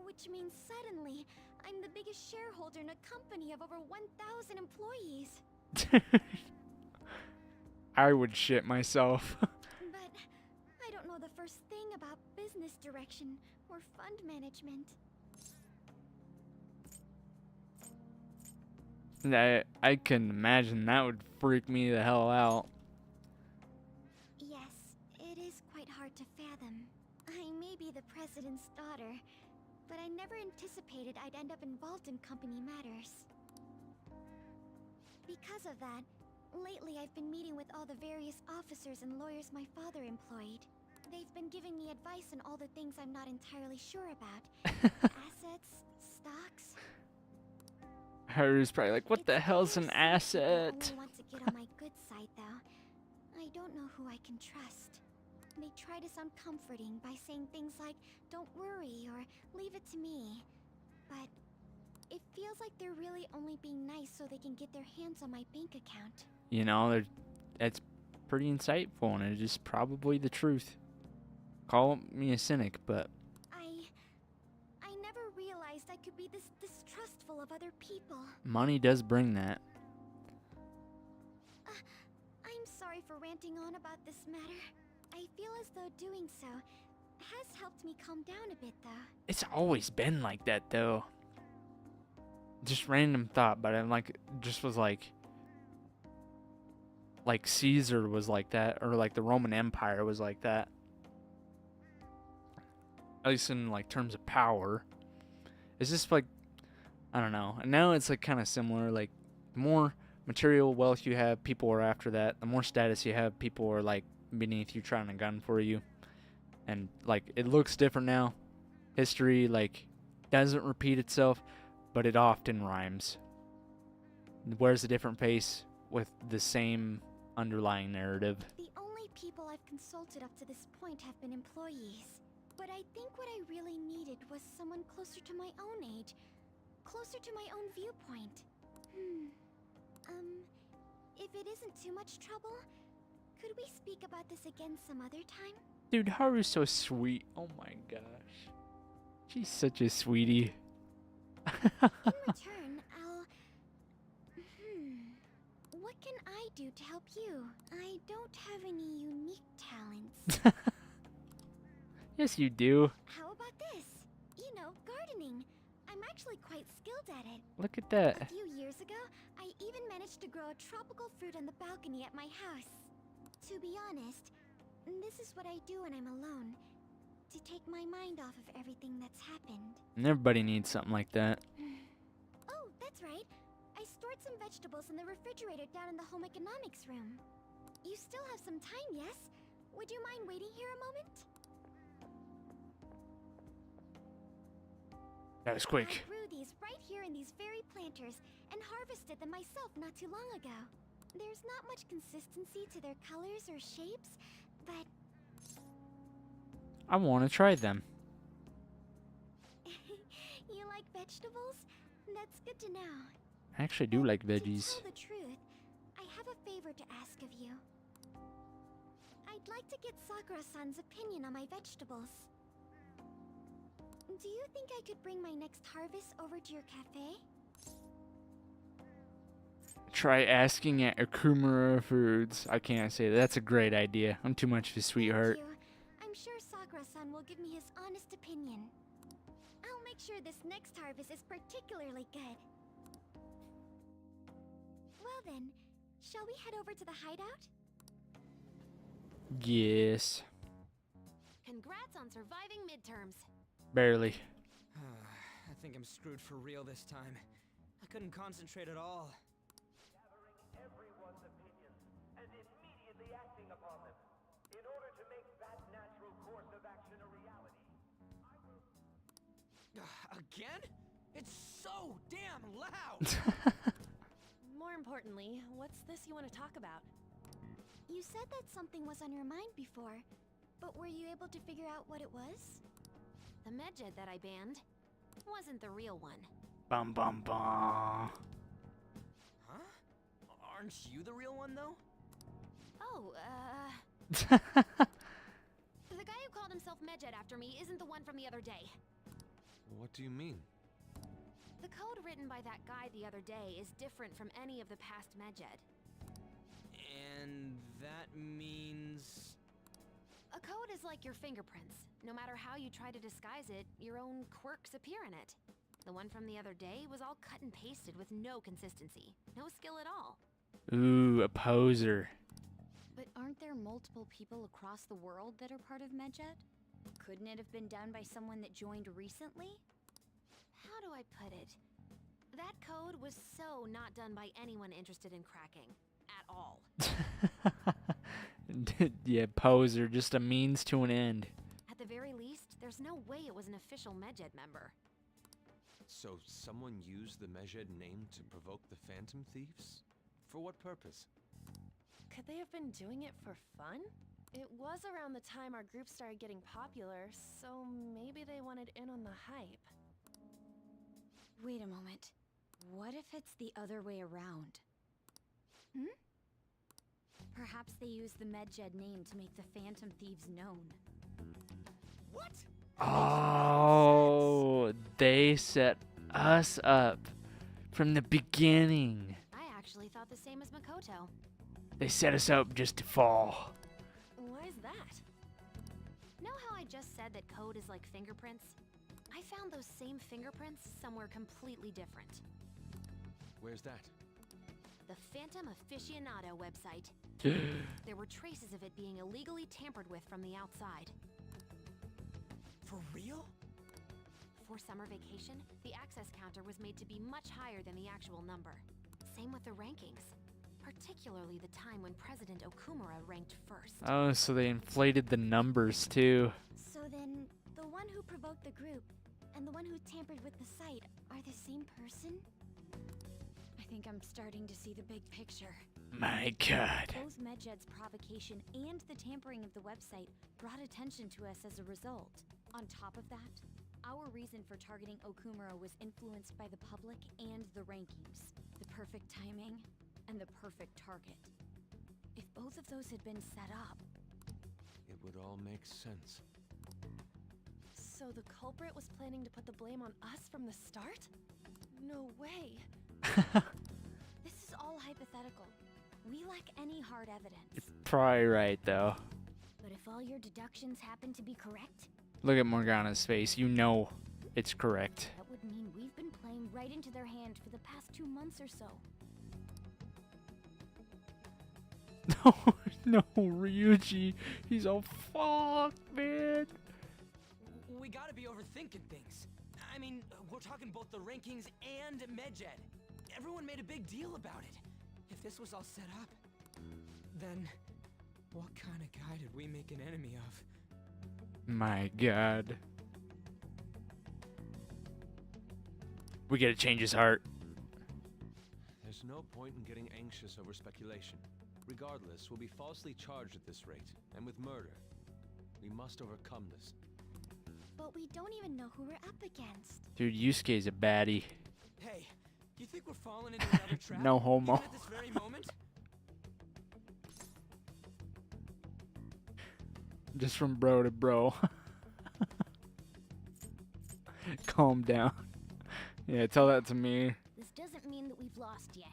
Which means suddenly, I'm the biggest shareholder in a company of over 1,000 employees. I would shit myself. But I don't know the first thing about business direction or fund management. I can imagine that would freak me the hell out. Yes, it is quite hard to fathom. I may be the president's daughter, but I never anticipated I'd end up involved in company matters. Because of that, lately I've been meeting with all the various officers and lawyers my father employed. They've been giving me advice on all the things I'm not entirely sure about. Assets, stocks. Haru's probably like, what the hell's an I asset? only want to get on my good side, though. I don't know who I can trust. They try to sound comforting by saying things like, don't worry, or leave it to me. But it feels like they're really only being nice so they can get their hands on my bank account. You know, that's pretty insightful, and it is probably the truth. Call me a cynic, but... I never realized I could be this distrustful of other people. money does bring that. I'm sorry for ranting on about this matter. I feel as though doing so has helped me calm down a bit, though. It's always been like that, though. Just random thought, but I'm like, just was like Caesar was like that, or like the Roman Empire was like that. At least in like terms of power. It's just like, I don't know. And now it's like kind of similar. Like, the more material wealth you have, people are after that. The more status you have, people are like beneath you, trying to gun for you. And like, it looks different now. History like doesn't repeat itself, but it often rhymes. Wears a different pace with the same underlying narrative. The only people I've consulted up to this point have been employees. But I think what I really needed was someone closer to my own age. Closer to my own viewpoint. If it isn't too much trouble, could we speak about this again some other time? Dude, Haru's so sweet. Oh my gosh. She's such a sweetie. In return, I'll... What can I do to help you? I don't have any unique talents. Yes, you do. How about this? You know, gardening. I'm actually quite skilled at it. Look at that. A few years ago, I even managed to grow a tropical fruit on the balcony at my house. To be honest, this is what I do when I'm alone. To take my mind off of everything that's happened. And everybody needs something like that. Oh, that's right. I stored some vegetables in the refrigerator down in the home economics room. You still have some time, yes? Would you mind waiting here a moment? That was quick. I grew these right here in these very planters and harvested them myself not too long ago. There's not much consistency to their colors or shapes, but... I want to try them. You like vegetables? That's good to know. I actually do like To veggies. tell the truth, I have a favor to ask of you. I'd like to get Sakura-san's opinion on my vegetables. Do you think I could bring my next harvest over to your cafe? Try asking at Akumura Foods. I can't say that. That's a great idea. I'm too much of a sweetheart. Thank you. I'm sure Sakura-san will give me his honest opinion. I'll make sure this next harvest is particularly good. Well then, shall we head over to the hideout? Yes. Congrats on surviving midterms. Barely. I think I'm screwed for real this time. I couldn't concentrate at all. Gathering everyone's opinions and immediately acting upon them in order to make that natural course of action a reality. Again? It's so damn loud! More importantly, what's this you want to talk about? You said that something was on your mind before, but were you able to figure out what it was? The medjed that I banned wasn't the real one. Bum bum bum. Huh? Aren't you the real one, though? Oh, the guy who called himself Medjed after me isn't the one from the other day. What do you mean? The code written by that guy the other day is different from any of the past Medjed. And that means... A code is like your fingerprints. No matter how you try to disguise it, your own quirks appear in it. The one from the other day was all cut and pasted with no consistency. No skill at all. Ooh, a poser. But aren't there multiple people across the world that are part of Medjed? Couldn't it have been done by someone that joined recently? How do I put it? That code was so not done by anyone interested in cracking. At all. Yeah, poser. Just a means to an end. At the very least, there's no way it was an official Medjed member. So someone used the Medjed name to provoke the Phantom Thieves? For what purpose? Could they have been doing it for fun? It was around the time our group started getting popular, so maybe they wanted in on the hype. Wait a moment. What if it's the other way around? Perhaps they used the Medjed name to make the Phantom Thieves known. What? Oh, they set us up from the beginning. I actually thought the same as Makoto. They set us up just to fall. Why is that? Know how I just said that code is like fingerprints? I found those same fingerprints somewhere completely different. Where's that? The Phantom Aficionado website. There were traces of it being illegally tampered with from the outside. For real? For summer vacation, the access counter was made to be much higher than the actual number. Same with the rankings. Particularly the time when President Okumura ranked first. Oh, so they inflated the numbers too. So then, the one who provoked the group, and the one who tampered with the site are the same person? I think I'm starting to see the big picture. My god. Both Medjed's provocation and the tampering of the website brought attention to us as a result. On top of that, our reason for targeting Okumura was influenced by the public and the rankings. The perfect timing and the perfect target. If both of those had been set up... It would all make sense. So the culprit was planning to put the blame on us from the start? No way. This is all hypothetical. We lack any hard evidence. Probably right, though. But if all your deductions happen to be correct, Look at Morgana's face. You know it's correct. that would mean we've been playing right into their hand for the past 2 months or so. No, Ryuji. He's all fucked, man. We gotta be overthinking things. I mean, we're talking both the rankings and Medjed. Everyone made a big deal about it. If this was all set up, then what kind of guy did we make an enemy of? My god. We gotta change his heart. There's no point in getting anxious over speculation. Regardless, we'll be falsely charged at this rate, and with murder. We must overcome this. But we don't even know who we're up against. Dude, Yusuke's a baddie. Hey, you think we're falling into another trap? No homo. Even at this very moment? Just from bro to bro. Calm down. Yeah, tell that to me. This doesn't mean that we've lost yet.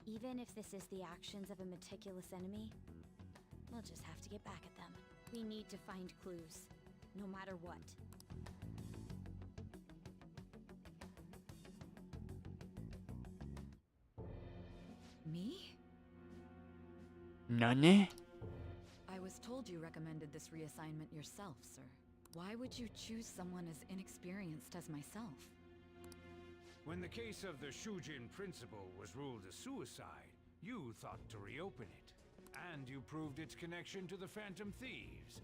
Even if this is the actions of a meticulous enemy, we'll just have to get back at them. We need to find clues, no matter what. Me? Nane? I was told you recommended this reassignment yourself, sir. Why would you choose someone as inexperienced as myself? When the case of the Shujin principal was ruled a suicide, you thought to reopen it. And you proved its connection to the Phantom Thieves.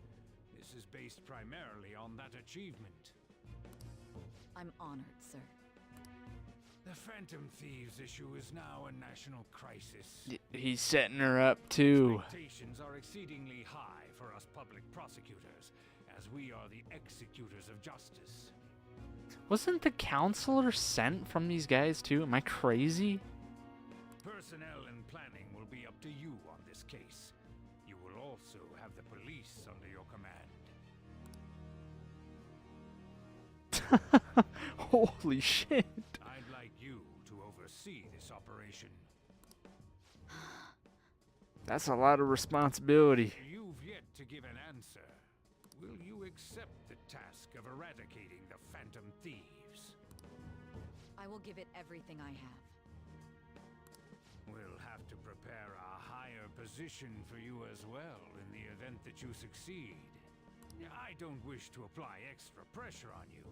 This is based primarily on that achievement. I'm honored, sir. The Phantom Thieves issue is now a national crisis. He's setting her up too. Expectations are exceedingly high for us public prosecutors, as we are the executors of justice. Wasn't the counselor sent from these guys too? Am I crazy? Personnel and planning will be up to you on this case. You will also have the police under your command. Holy shit. I'd like you to oversee this operation. That's a lot of responsibility. You've yet to give an answer. Will you accept the task of eradicating the Phantom Thieves? I will give it everything I have. We'll have to prepare a higher position for you as well in the event that you succeed. I don't wish to apply extra pressure on you,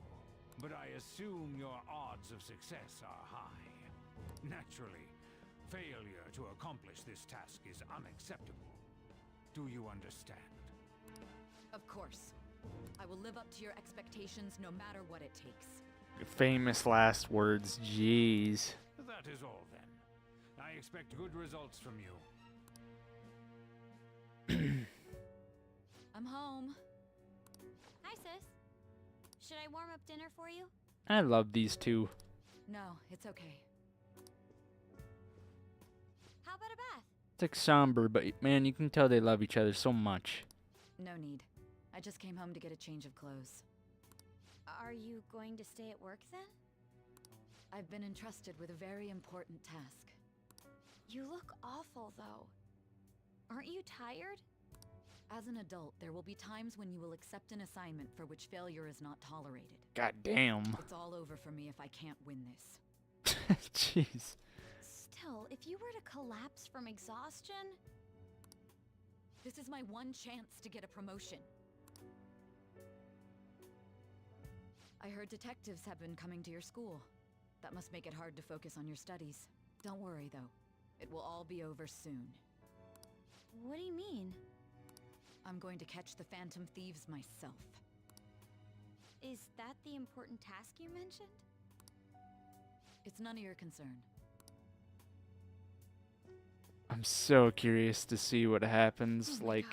but I assume your odds of success are high. Naturally, failure to accomplish this task is unacceptable. Do you understand? Of course. I will live up to your expectations no matter what it takes. Famous last words. Jeez. That is all then. I expect good results from you. I'm home. Hi, sis. Should I warm up dinner for you? I love these two. No, it's okay. How about a bath? It's like somber, but man, you can tell they love each other so much. No need. I just came home to get a change of clothes. Are you going to stay at work then? I've been entrusted with a very important task. You look awful, though. Aren't you tired? As an adult, there will be times when you will accept an assignment for which failure is not tolerated. God damn. It's all over for me if I can't win this. Jeez. Still, if you were to collapse from exhaustion... This is my one chance to get a promotion. I heard detectives have been coming to your school. That must make it hard to focus on your studies. Don't worry, though. It will all be over soon. What do you mean? I'm going to catch the Phantom Thieves myself. Is that the important task you mentioned? It's none of your concern. I'm so curious to see what happens, Oh my God.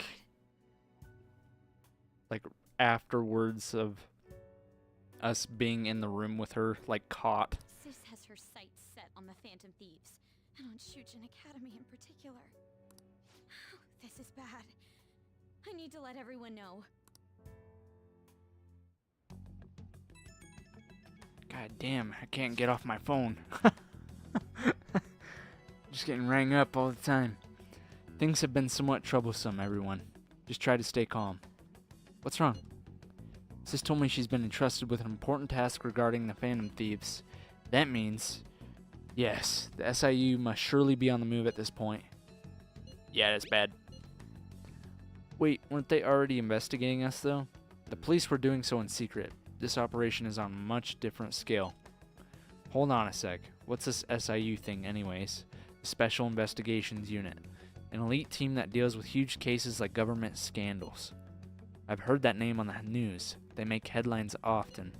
like afterwards of us being in the room with her, like caught. Sis has her sights set on the Phantom Thieves, and on Shujin Academy in particular. This is bad. I need to let everyone know. God damn, I can't get off my phone. Just getting rang up all the time. Things have been somewhat troublesome, everyone. Just try to stay calm. What's wrong? Sis told me she's been entrusted with an important task regarding the Phantom Thieves. That means, yes, the SIU must surely be on the move at this point. Yeah, that's bad. Wait, weren't they already investigating us, though? The police were doing so in secret. This operation is on a much different scale. Hold on a sec. What's this SIU thing, anyways? Special Investigations Unit. An elite team that deals with huge cases like government scandals. I've heard that name on the news. They make headlines often.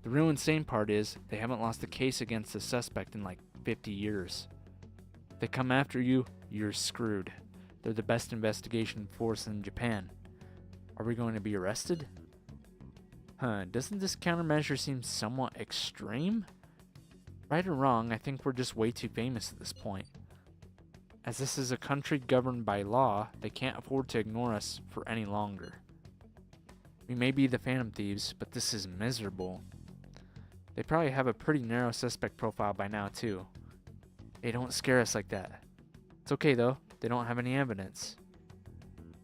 The real insane part is, they haven't lost a case against the suspect in like 50 years. If they come after you, you're screwed. They're the best investigation force in Japan. Are we going to be arrested? Doesn't this countermeasure seem somewhat extreme? Right or wrong, I think we're just way too famous at this point. As this is a country governed by law, they can't afford to ignore us for any longer. We may be the Phantom Thieves, but this is miserable. They probably have a pretty narrow suspect profile by now, too. Hey, don't scare us like that. It's okay, though. They don't have any evidence.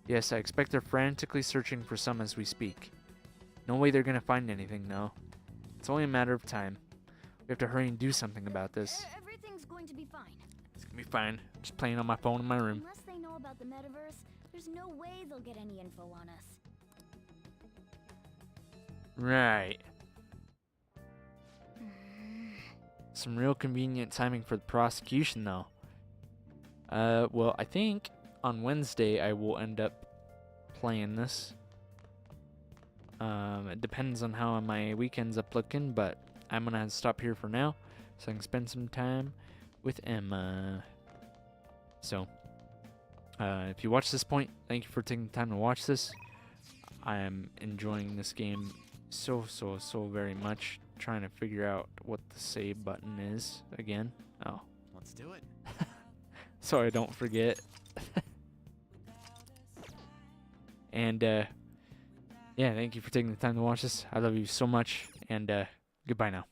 Yes, I expect they're frantically searching for some as we speak. No way they're gonna find anything, though. It's only a matter of time. We have to hurry and do something about this. Everything's going to be fine. It's gonna be fine. Just playing on my phone in my room. Unless they know about the metaverse, there's no way they'll get any info on us. Right. Some real convenient timing for the prosecution, though. Well, I think on Wednesday I will end up playing this. It depends on how my weekend's up looking, but I'm gonna stop here for now so I can spend some time with Emma. So, if you watch this point, thank you for taking the time to watch this. I am enjoying this game so very much. Trying to figure out what the save button is again. Oh. Let's do it. So I don't forget. And, yeah, thank you for taking the time to watch this. I love you so much, and goodbye now.